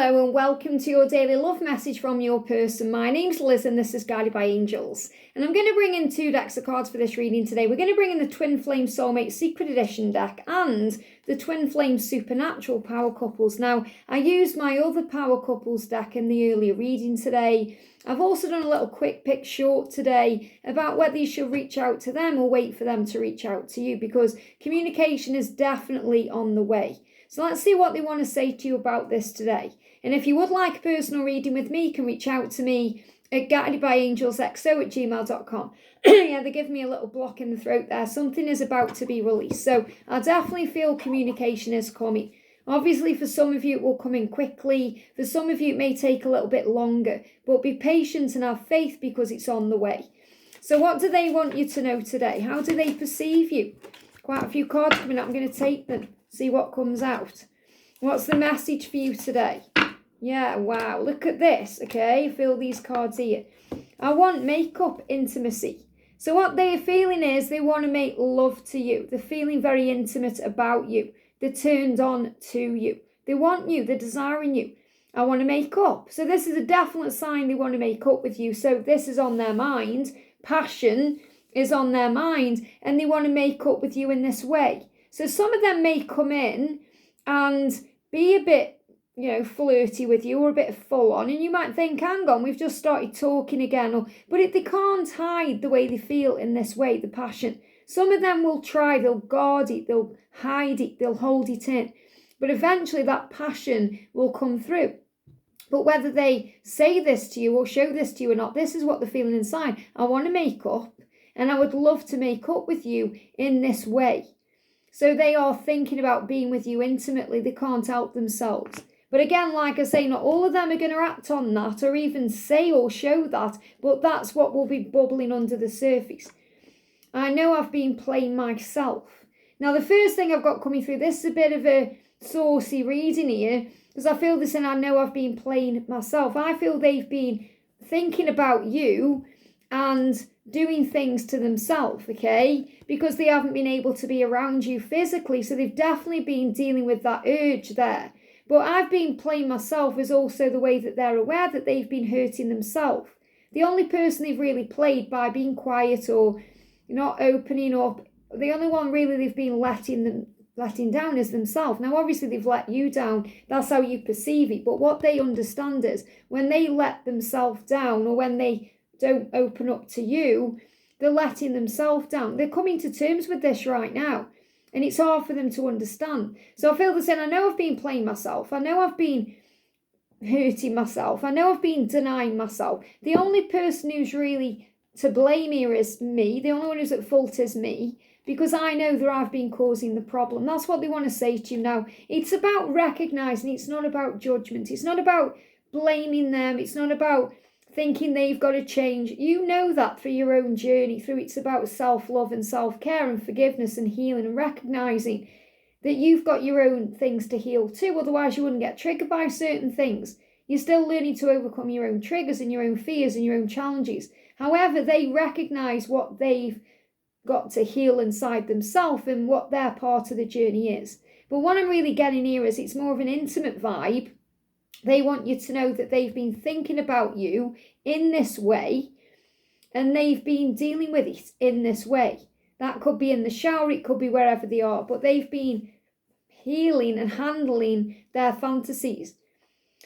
Hello and welcome to your daily love message from your person. My name's Liz and this is Guided by Angels. And I'm going to bring in 2 decks of cards for this reading today. We're going to bring in the Twin Flame Soulmate Secret Edition deck and the Twin Flame Supernatural Power Couples. Now, I used my other Power Couples deck in the earlier reading today. I've also done a little quick pick short today about whether you should reach out to them or wait for them to reach out to you, because communication is definitely on the way. So let's see what they want to say to you about this today. And if you would like a personal reading with me, you can reach out to me at guidedbyangelsxo@gmail.com. Yeah, they give me a little block in the throat there. Something is about to be released. So I definitely feel communication is coming. Obviously, for some of you, it will come in quickly. For some of you, it may take a little bit longer. But be patient and have faith because it's on the way. So what do they want you to know today? How do they perceive you? Quite a few cards coming up. I'm going to take them. See what comes out. What's the message for you today? Yeah, wow. Look at this, okay? Feel these cards here. I want makeup intimacy. So what they're feeling is they want to make love to you. They're feeling very intimate about you. They're turned on to you. They want you. They're desiring you. I want to make up. So this is a definite sign they want to make up with you. So this is on their mind. Passion is on their mind. And they want to make up with you in this way. So some of them may come in and be a bit, flirty with you or a bit full on. And you might think, hang on, we've just started talking again. But they can't hide the way they feel in this way, the passion. Some of them will try, they'll guard it, they'll hide it, they'll hold it in. But eventually that passion will come through. But whether they say this to you or show this to you or not, this is what they're feeling inside. I want to make up and I would love to make up with you in this way. So they are thinking about being with you intimately. They can't help themselves. But again, like I say, not all of them are going to act on that or even say or show that. But that's what will be bubbling under the surface. I know I've been playing myself. Now, the first thing I've got coming through, this is a bit of a saucy reading here. Because I feel this and I know I've been playing myself. I feel they've been thinking about you and doing things to themselves, okay? Because they haven't been able to be around you physically. So they've definitely been dealing with that urge there. But I've been playing myself is also the way that they're aware that they've been hurting themselves. The only person they've really played by being quiet or not opening up, the only one really they've been letting down is themselves. Now, obviously, they've let you down. That's how you perceive it. But what they understand is when they let themselves down or when they don't open up to you, they're letting themselves down. They're coming to terms with this right now. And it's hard for them to understand. So I feel the same. I know I've been playing myself. I know I've been hurting myself. I know I've been denying myself. The only person who's really to blame here is me. The only one who's at fault is me. Because I know that I've been causing the problem. That's what they want to say to you now. It's about recognizing. It's not about judgment. It's not about blaming them. It's not about thinking they've got to change. You know that through your own journey. It's about self-love and self-care and forgiveness and healing and recognizing that you've got your own things to heal too. Otherwise you wouldn't get triggered by certain things. You're still learning to overcome your own triggers and your own fears and your own challenges. However, they recognize what they've got to heal inside themselves and what their part of the journey is. But what I'm really getting here is it's more of an intimate vibe. They want you to know that they've been thinking about you in this way and they've been dealing with it in this way. That could be in the shower, it could be wherever they are, but they've been healing and handling their fantasies.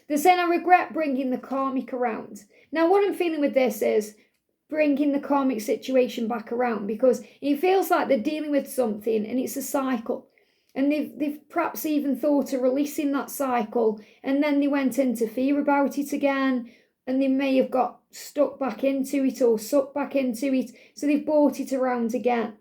They're saying, I regret bringing the karmic around. Now, what I'm feeling with this is bringing the karmic situation back around because it feels like they're dealing with something and it's a cycle. And they've perhaps even thought of releasing that cycle and then they went into fear about it again and they may have got stuck back into it or sucked back into it. So they've brought it around again.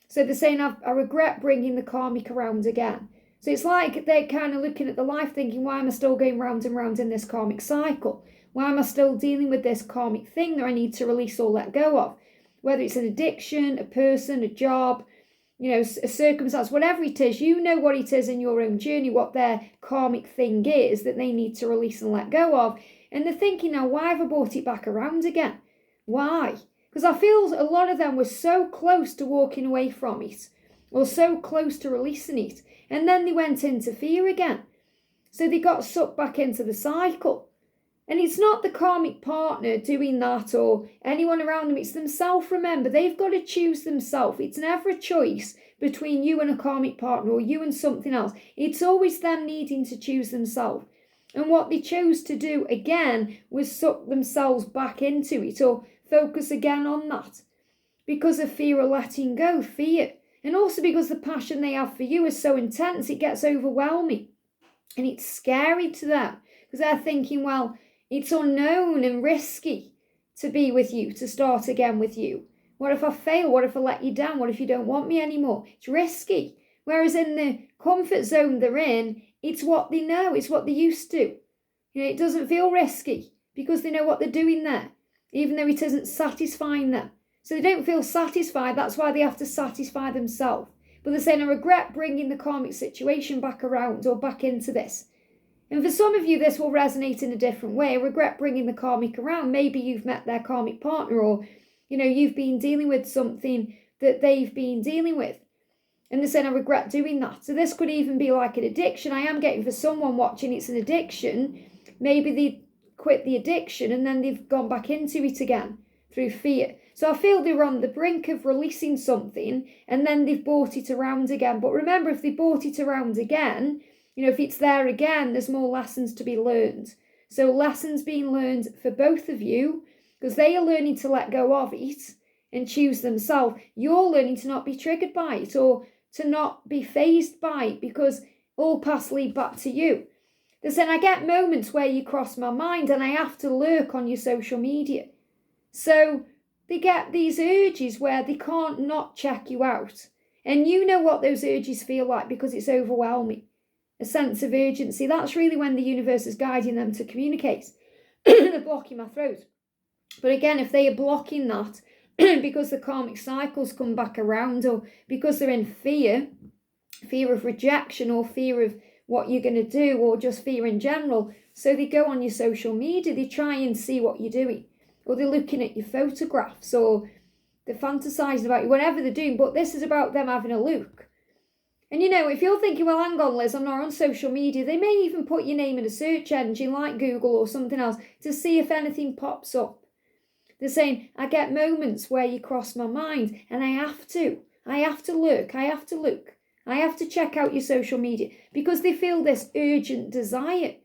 So they're saying, I regret bringing the karmic around again. So it's like they're kind of looking at the life thinking, why am I still going round and round in this karmic cycle? Why am I still dealing with this karmic thing that I need to release or let go of? Whether it's an addiction, a person, a job, a circumstance, whatever it is, you know what it is in your own journey, what their karmic thing is that they need to release and let go of. And they're thinking, now, why have I brought it back around again? Why? Because I feel a lot of them were so close to walking away from it or so close to releasing it. And then they went into fear again. So they got sucked back into the cycle. And it's not the karmic partner doing that or anyone around them. It's themselves, remember. They've got to choose themselves. It's never a choice between you and a karmic partner or you and something else. It's always them needing to choose themselves. And what they chose to do, again, was suck themselves back into it or focus again on that. Because of fear of letting go, fear. And also because the passion they have for you is so intense, it gets overwhelming. And it's scary to them. Because they're thinking, well, it's unknown and risky to be with you, to start again with you. What if I fail? What if I let you down? What if you don't want me anymore? It's risky. Whereas in the comfort zone they're in, it's what they know. It's what they're used to. It doesn't feel risky because they know what they're doing there, even though it isn't satisfying them. So they don't feel satisfied. That's why they have to satisfy themselves. But they're saying, I regret bringing the karmic situation back around or back into this. And for some of you, this will resonate in a different way. I regret bringing the karmic around. Maybe you've met their karmic partner or, you've been dealing with something that they've been dealing with. And they're saying, I regret doing that. So this could even be like an addiction. I am getting for someone watching, it's an addiction. Maybe they quit the addiction and then they've gone back into it again through fear. So I feel they're on the brink of releasing something and then they've brought it around again. But remember, if they brought it around again, if it's there again, there's more lessons to be learned. So lessons being learned for both of you, because they are learning to let go of it and choose themselves. You're learning to not be triggered by it or to not be fazed by it, because all paths lead back to you. They're saying, I get moments where you cross my mind and I have to lurk on your social media. So they get these urges where they can't not check you out. And you know what those urges feel like because it's overwhelming. A sense of urgency. That's really when the universe is guiding them to communicate. They're blocking my throat. But again, if they are blocking that because the karmic cycles come back around or because they're in fear of rejection or fear of what you're going to do or just fear in general, so they go on your social media, they try and see what you're doing, or they're looking at your photographs, or they're fantasizing about you, whatever they're doing, but this is about them having a look. And if you're thinking, well, hang on, Liz, I'm not on social media, they may even put your name in a search engine like Google or something else to see if anything pops up. They're saying, I get moments where you cross my mind and I have to look, I have to check out your social media, because they feel this urgent desire.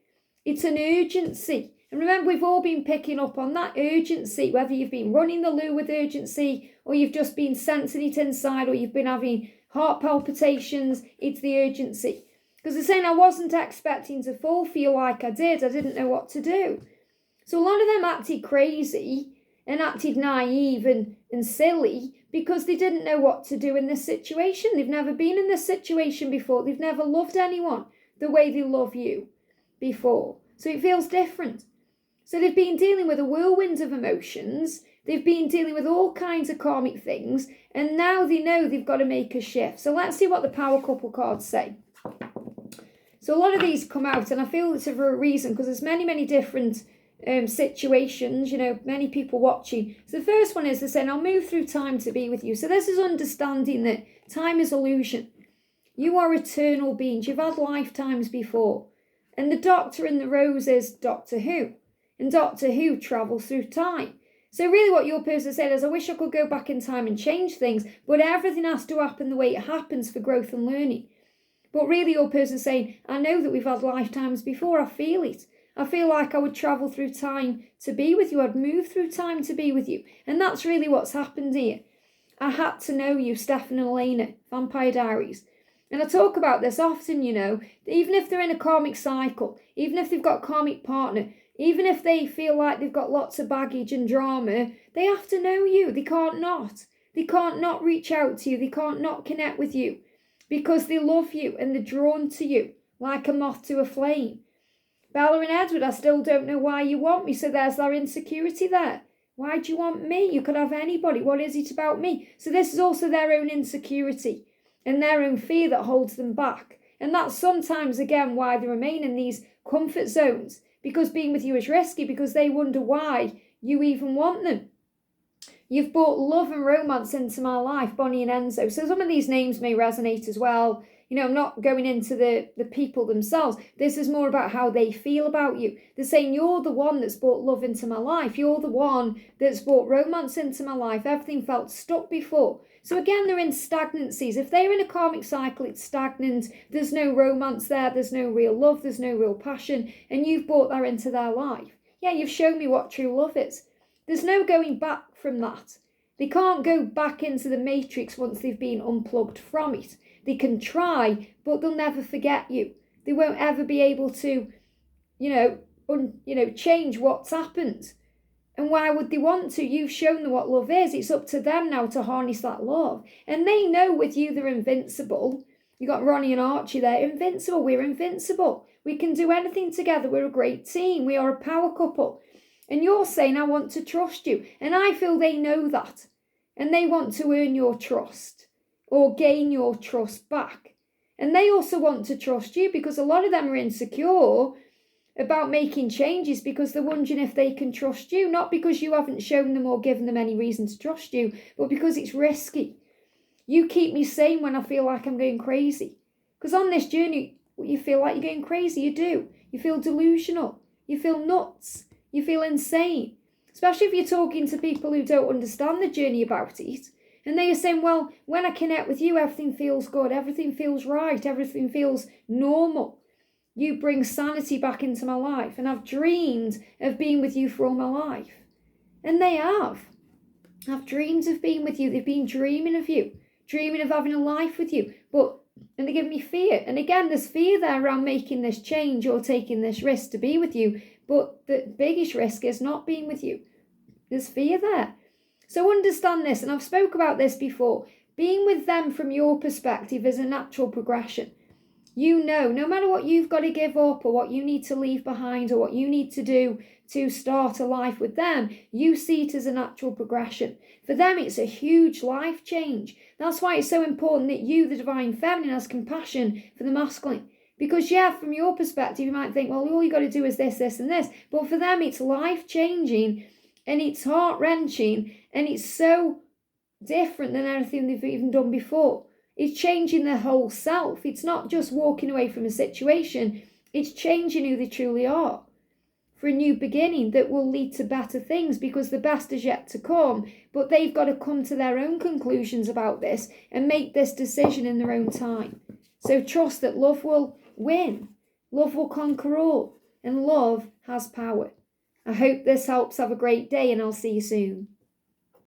It's an urgency. And remember, we've all been picking up on that urgency, whether you've been running the loo with urgency or you've just been sensing it inside or you've been having heart palpitations. It's the urgency. Because they're saying, I wasn't expecting to feel like I did. I didn't know what to do. So a lot of them acted crazy and acted naive and silly because they didn't know what to do in this situation. They've never been in this situation before. They've never loved anyone the way they love you before. So it feels different. So they've been dealing with a whirlwind of emotions. They've been dealing with all kinds of karmic things. And now they know they've got to make a shift. So let's see what the Power Couple cards say. So a lot of these come out, and I feel it's for a reason, because there's many different situations, many people watching. So the first one is they're saying, I'll move through time to be with you. So this is understanding that time is illusion. You are eternal beings. You've had lifetimes before. And the Doctor in the Rose is Doctor Who. And Doctor Who travels through time. So really what your person said is, I wish I could go back in time and change things, but everything has to happen the way it happens for growth and learning. But really your person's saying, I know that we've had lifetimes before. I feel it. I feel like I would travel through time to be with you. I'd move through time to be with you. And that's really what's happened here. I had to know you, Stefan and Elena, Vampire Diaries. And I talk about this often, even if they're in a karmic cycle, even if they've got a karmic partner, even if they feel like they've got lots of baggage and drama, they have to know you. They can't not. They can't not reach out to you. They can't not connect with you because they love you and they're drawn to you like a moth to a flame. Bella and Edward, I still don't know why you want me. So there's their insecurity there. Why do you want me? You could have anybody. What is it about me? So this is also their own insecurity and their own fear that holds them back. And that's sometimes, again, why they remain in these comfort zones. Because being with you is risky, because they wonder why you even want them. You've brought love and romance into my life, Bonnie and Enzo. So some of these names may resonate as well. I'm not going into the people themselves. This is more about how they feel about you. They're saying, you're the one that's brought love into my life. You're the one that's brought romance into my life. Everything felt stuck before. So again, they're in stagnancies. If they're in a karmic cycle, it's stagnant. There's no romance there. There's no real love. There's no real passion. And you've brought that into their life. Yeah, you've shown me what true love is. There's no going back from that. They can't go back into the matrix once they've been unplugged from it. They can try, but they'll never forget you. They won't ever be able to, change what's happened. And why would they want to? You've shown them what love is. It's up to them now to harness that love. And they know with you they're invincible. You got Ronnie and Archie there. Invincible. We're invincible. We can do anything together. We're a great team. We are a power couple. And you're saying, I want to trust you. And I feel they know that. And they want to earn your trust or gain your trust back. And they also want to trust you because a lot of them are insecure about making changes because they're wondering if they can trust you. Not because you haven't shown them or given them any reason to trust you, but because it's risky. You keep me sane when I feel like I'm going crazy. Because on this journey, you feel like you're going crazy. You do. You feel delusional. You feel nuts. You feel insane. Especially if you're talking to people who don't understand the journey about it. And they are saying, well, when I connect with you, everything feels good. Everything feels right. Everything feels normal. You bring sanity back into my life. And I've dreamed of being with you for all my life. And they have. I've dreamed of being with you. They've been dreaming of you. Dreaming of having a life with you. And they give me fear. And again, there's fear there around making this change or taking this risk to be with you. But the biggest risk is not being with you. There's fear there. So understand this, and I've spoke about this before. Being with them from your perspective is a natural progression. You know, no matter what you've got to give up or what you need to leave behind or what you need to do to start a life with them, you see it as a natural progression. For them, it's a huge life change. That's why it's so important that you, the divine feminine, has compassion for the masculine. Because, yeah, from your perspective, you might think, well, all you got to do is this, this, and this. But for them, it's life-changing, and it's heart-wrenching, and it's so different than anything they've even done before. It's changing their whole self. It's not just walking away from a situation. It's changing who they truly are for a new beginning that will lead to better things, because the best is yet to come. But they've got to come to their own conclusions about this and make this decision in their own time. So trust that love will win. Love will conquer all. And love has power. I hope this helps. Have a great day, and I'll see you soon.